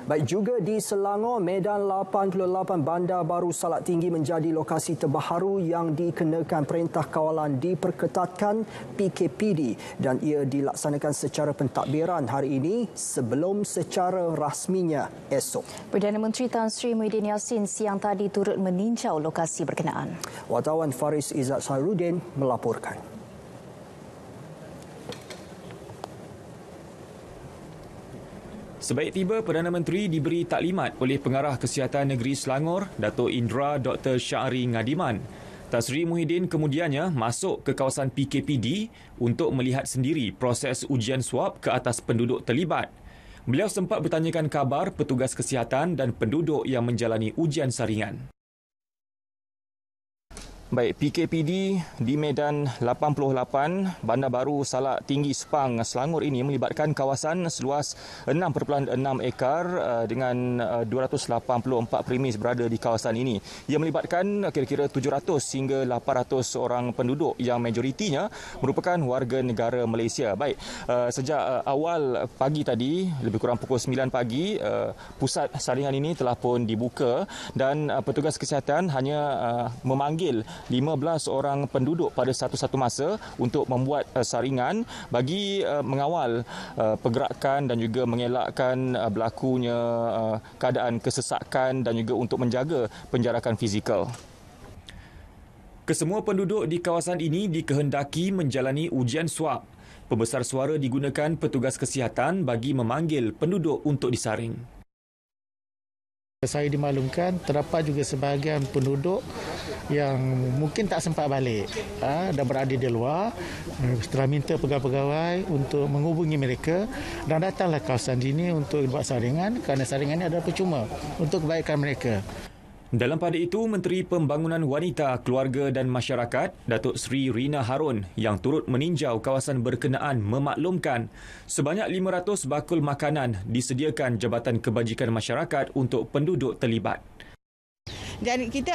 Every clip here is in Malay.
Baik juga di Selangor, Medan 88 Bandar Baru Salak Tinggi menjadi lokasi terbaru yang dikenakan Perintah Kawalan diperketatkan PKPD dan ia dilaksanakan secara pentadbiran hari ini sebelum secara rasminya esok. Perdana Menteri Tan Sri Muhyiddin Yassin siang tadi turut meninjau lokasi berkenaan. Wartawan Faris Izzat Syahruddin melaporkan. Sebaik tiba, Perdana Menteri diberi taklimat oleh Pengarah Kesihatan Negeri Selangor, Dato' Indra Dr. Syahri Ngadiman. Tan Sri Muhyiddin kemudiannya masuk ke kawasan PKPD untuk melihat sendiri proses ujian swab ke atas penduduk terlibat. Beliau sempat bertanyakan khabar petugas kesihatan dan penduduk yang menjalani ujian saringan. Baik, PKPD di Medan 88 Bandar Baru Salak Tinggi Sepang Selangor ini melibatkan kawasan seluas 6.6 ekar dengan 284 premis berada di kawasan ini. Ia melibatkan kira-kira 700 hingga 800 orang penduduk yang majoritinya merupakan warga negara Malaysia. Baik, sejak awal pagi tadi, lebih kurang pukul 9 pagi, pusat saringan ini telah pun dibuka dan petugas kesihatan hanya memanggil 15 orang penduduk pada satu-satu masa untuk membuat saringan bagi mengawal pergerakan dan juga mengelakkan berlakunya keadaan kesesakan dan juga untuk menjaga penjarakan fizikal. Kesemua penduduk di kawasan ini dikehendaki menjalani ujian swab. Pembesar suara digunakan petugas kesihatan bagi memanggil penduduk untuk disaring. Saya dimaklumkan terdapat juga sebahagian penduduk yang mungkin tak sempat balik dan berada di luar. Setelah minta pegawai-pegawai untuk menghubungi mereka dan datanglah kawasan ini untuk buat saringan kerana saringan ini adalah percuma untuk kebaikan mereka. Dalam pada itu, Menteri Pembangunan Wanita, Keluarga dan Masyarakat, Datuk Seri Rina Harun yang turut meninjau kawasan berkenaan memaklumkan sebanyak 500 bakul makanan disediakan Jabatan Kebajikan Masyarakat untuk penduduk terlibat. Dan kita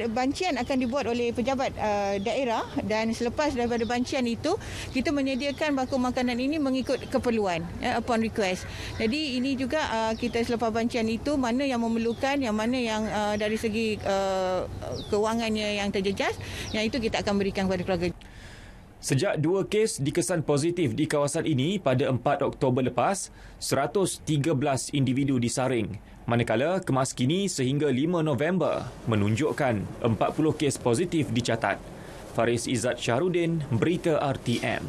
bancian akan dibuat oleh pejabat daerah dan selepas daripada bancian itu kita menyediakan bakul makanan ini mengikut keperluan upon request. Jadi ini juga kita selepas bancian itu mana yang memerlukan, yang mana yang dari segi kewangannya yang terjejas, yang itu kita akan berikan kepada keluarga. Sejak 2 kes dikesan positif di kawasan ini pada 4 Oktober lepas, 113 individu disaring. Manakala kemaskini sehingga 5 November menunjukkan 40 kes positif dicatat. Faris Izzat Syahruddin, Berita RTM.